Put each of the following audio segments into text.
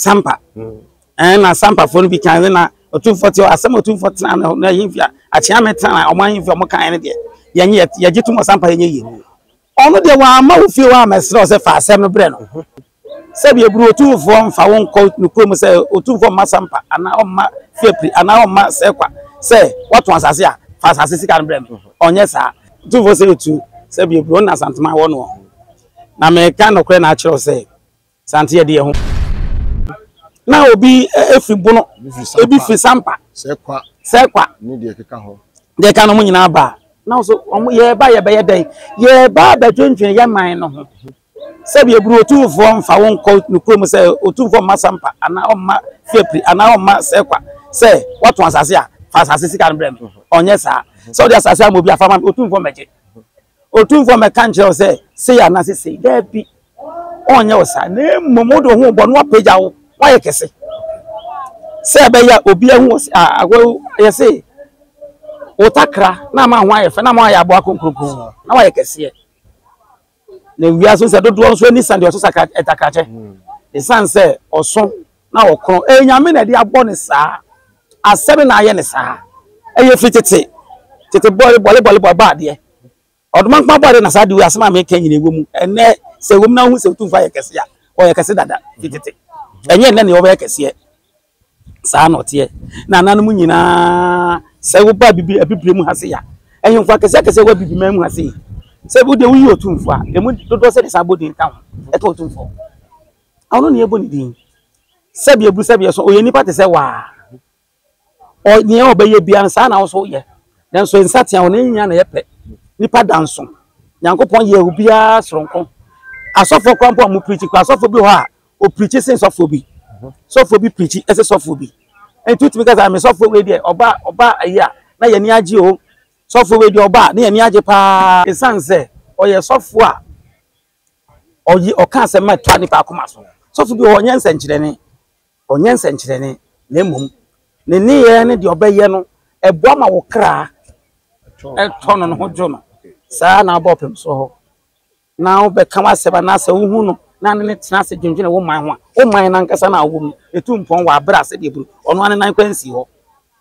sampa na sampa fo no bi kan na otumfo asem otumfo tena na yimfia achia metana o man yimfia mo kan ne de yenye yegitum sampa yenye yi ono de wa ma ofie wa mesre o se fa asem no bre no se bi eburu otumfo mfa won ko nukrom se otumfo ma sampa ana o ma fiepri ana o ma se kwa se wato asase a fa asase sika no bre me onye sa otumfo se otu se bi eburu na santema wo no na me kan no kre na achiro se sante ye de ho na obi efi bono ebi fi sampa sekwa ni de keka ho de ka no mu nyina ba na so ye ba ye be ye den ye ba ba twentwen ye man no ho se bi eburu otumfo mfa won ko nukrom se otumfo ma sampa ana o ma fiepri ana o ma sekwa se wato asase a fa asase sika no brem onye sa so de asase am obi afama otumfo meje otumfo me kan kire se ya na se de bi onye osa na momodo ho bo no apeja wo why kese se be ya obi ahu agwo ye se otakra na ma ho ayefe na ma ya abo akonkrokro na why kese na wi aso se dodo nso ni sande oso saka etakache the san se oso na okron enyame na de abo ne saa asebe na aye ne saa eye fitete boy ba de odman kpa ba de na saa de wi asema me kan nyina egwo ene se wom na hu se tufa ye kese ya o ye kese dada fitete enye nne ne oba kese saa no te na nanu nyina se wo ba bibi abibire mu hase ya enye mfa kese wa bibi ma mu hase se bu de wi otumfo a emu dodo se de sabodi kan eto otumfo awon ne ebo ni din se bi ebu se bi so oye nipa te se wa o nye obaye bia saa na wo so ye den so nsatia won nya na ye pe nipa danso nyankopon ye obia soronko asofo kwampo mu preach kwa asofo bi ho a o preach sin sofo bi preach ese sofo bi entu timi kaza me sofo we de oba aya na ye ni age o sofo we de oba na ye ni age pa esanse o ye sofo a oyi o kan se ma twa ni pa akoma so sofo bi o nyense nkyerene na emom ne ni ye ne de obaye no ebo ma wo kra tono no ho jo no saa na abopem so ho na wo be kama seba na se wo hu no na ne tena se dwendwene wo man ho wo man na nkasa na wo mu etumpon wa bra se de buru ono ane nan kwansi ho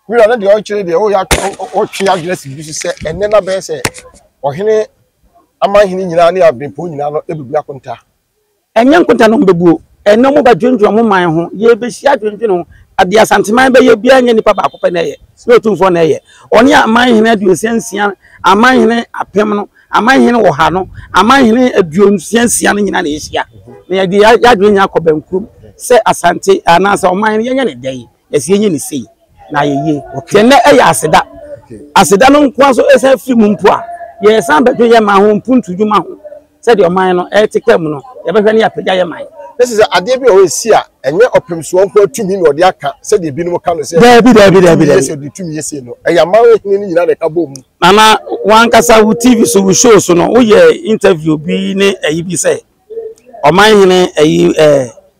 wira na de o kire de o ya o twe adress bi se enne na be se ohene amahene nyina ne abempo nyina no ebubu akonta enye nkonta no bebuo enne mo ba dwendwene mo man ho ye be hia dwendwene ho ade asanteman be ye bia nya nipa ba akopɛ na ye se otumfo na ye oni amahene aduosensia amahene apem no amahene wo ha no amahene aduosensia no nyina na ehia na ye de ya dwenya akɔbankrum se asante anasa omahene ye nya ne dai yesi enye ne sei na ye kenne eya aseda no nko so esa firi mu mpo a ye san bedwe ye ma ho mpuntu dwuma ho se de omahene no etikam no ye behwe ne apagya ye man this is ade bi o esi a enye opemso nko atumi no de aka se de bi no ka no se da se de tumi yesi no eya ma we ni nyina de ka bom nana wan kasa wu TV so wu show so no wo ye interview bi ne ayi bi se omahene ayi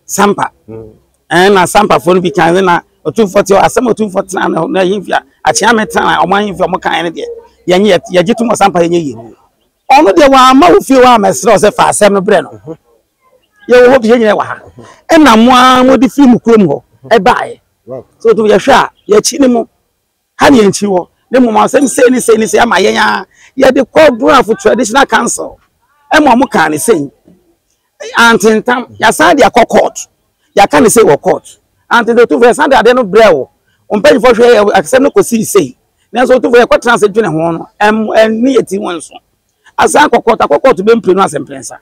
sampa na sampa fo no bi kan na otumfo te asem otumfo tena na yimfia achia metana omahene mo kan ne de yenye yegitum sampa yenye yi ono de wa ma wo fie wa mesre o se fa asem no bre no ye wo bi nyine wa ha na mo di film krom ho e bae so to ye hwa ye chi ni mo ha ne nchi wo ne mo ma sem se ni ama ye nya ye de call draft traditional council e mo kan ne sei antentam ya sa de court ya kan ne sei wo court antentam to for sa de ade no brewo ompanyi fo hwe asem no kosi sei na so to for ye ko transit dwene ho no ni yeti won so asa court be mpre no asem prensa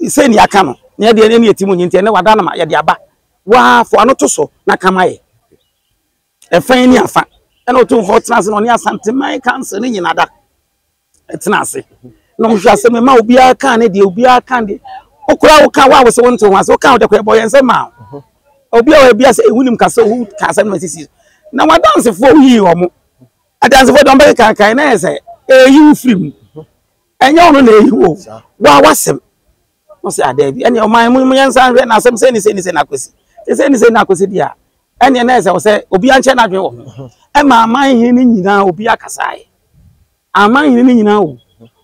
sei ni aka no ne de ne yetimu nyinte ne wada na ma ye de aba wa fo ano to so na kamaye e fan ni afa e no to fo tena se no ne asante man cancer ni nyina da tena se no hwa se me ma obi aka ne de obi aka de okura wo ka wa wo se won to ho ase wo ka wo de ko e boye nse ma obi o bia se ehunim ka se hu ka se no sisi na wa dance fo yi o mo dance fo don be kan na se eyi film enye ono na eyi wo wa wasem no se adabi ene o man mu yansa hwe na asem se ni na akosi se ni na akosi dia ene na se wo se obi anche na dwe wo e ma man hin ni nyina obi akasae aman hin ni nyina wo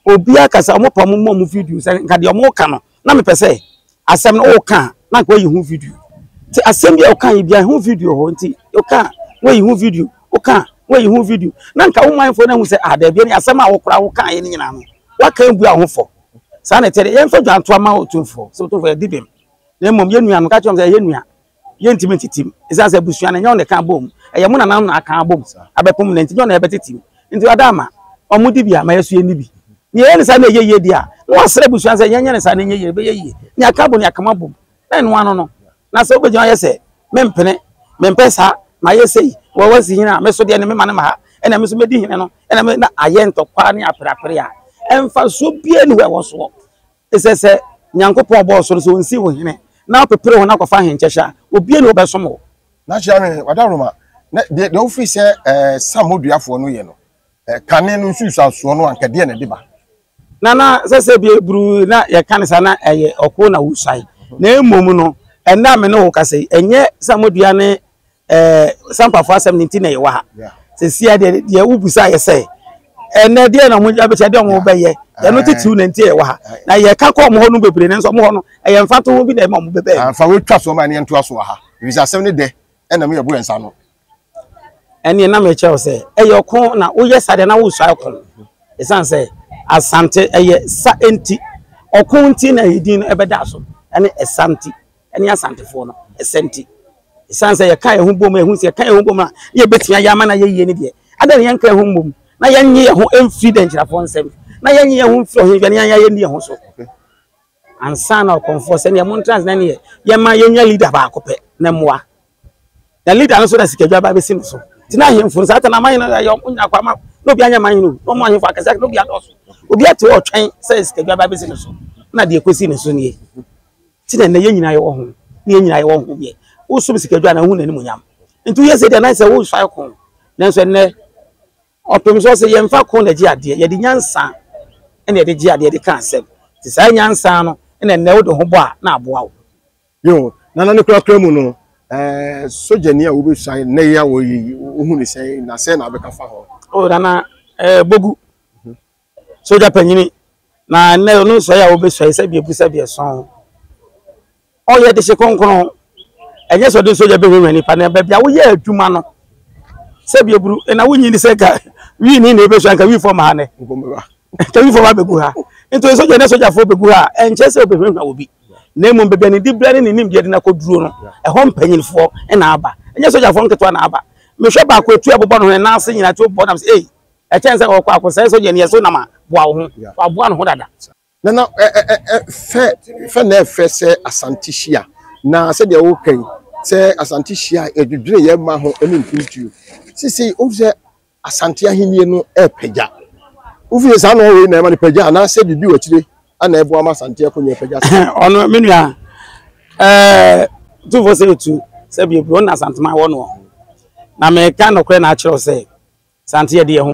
obi akasa mo pam mo video se nka de mo ka no na me pese asem no wo ka na kwa yi hu video ti asem bia o kan bia hu video ho nti o kan we hu video o kan we hu video na nka wo manfo na hu se ada bia ni asem a wo kora wo kan ye ni nyina no wa kan bua ho fo sa na tere yen fa dwanto ama otumfo so otumfo dibem na mom ye nua no ka chom se ye nua ye ntimi titim isa se busua na nya on kan bom eye mu na nam na kan bom abepom na nti nya na ebetitim nti adama omudi bia ma yesu ye ni bi ni ye ni sa na ye dia no asre busua se nya ne sa na ye be ye ni aka bo ni akama bom na no ano no na so be jan ye se mempe sa ma ye sei wo wasi hina me so de ne me ma ne ma ena me so medi hine no ena me na aye ntokwa ne aprapre a emfa so bie ni we wo so esese nyankopon bo so so nsi wo hine na pepere ho na kofa henchesha obie ni obeso mo na chiame wadaroma de ofi se samoduafo no ye no kane no nsusa so no anka de na de ba na sese bie bru na ye kanisa na eye okwo na wusai na emom no ena me no wo kase enye samodua ne sampafo asem ninti na ye wa ha se sia de wubusa ye se ene de na mo abecha de mo be ye ye no titu na nti ye wa ha na ye ka ko mo ho no bebre ne nso mo ho no ye mfato ho bi na mo bebe fa we twa so ma ne nto aso ha bisa asem ne de ena me ye bo ensa no ene na me che se eye okon na wo ye sade na wo so akon esan se asante eye sa enti okon ti na hedin no ebeda so ene esanti ene asante fo no esenti esan se ye kan ehun bom ehun se kan ehun bom na ye betia ya ma na ye ye ne de ada ne yan kan ehun bom na ye nye ehun emfident na fo nsem na ye nye ehun fro hin ya ye ne ehun so ansa na okonfo se ne mo trans na ne ye ma ye nya leader ba akopɛ na moa na leader no so na sikadwa ba be sin so ti na hemfo sa ta na man na ye onya kwa ma no bi anya man no no mo ahemfo akasa no bi adoso obi ate o twen se sikadwa ba be sin so na de ekosi ne so ne ti na ye nyina ye wo ho ne ye nyina ye wo ho bi wo so sikadwa na hu na ni monyam ntu ye se de na se wo so kon na so ne opem so se ye mfa kon na ji ade ye de nyansa ene de ji ade de kan asem ti sa nyansa no ene ne wo de ho bo a na aboa wo yo na ne kura mu no sojani a wo be sai na ya wo yi hu ni sai na se na be ka fa ho o na bogu soja panyini na ne no so ya wo be sai se bi ebusa bi eson o ye de se konkon enye so de soja be hwani pa na ba bia wo ye adwuma no se bi eburu na wo nyi ni se ka wi ni na ebe so anka wi fo ma ne ka wi fo ma be gu ha into soja ne soja fo be gu ha enche se be hwani obi na emu bebe ni dibrane ni nim de na koduro no ho mpanyinfo na aba enye soja fo nketo na aba me hwe ba ko etu abobọ no na ase nyina tu bo na say e chen se ko akọ soja ni yeso na ma boa ho aboa no ho dada na fe na fe se asantihia na se de wo kan se asantihia edwudwene ye ma ho ene mpintu sisi o se asante ahenie no peja o fi sa no we na ma ni peja na se bibi wachire ana ebo ama asante akonye peja ono menua tu for say tu se bi ebro na asante ma wo no na me kan no kre na a kire o se sante ye de ho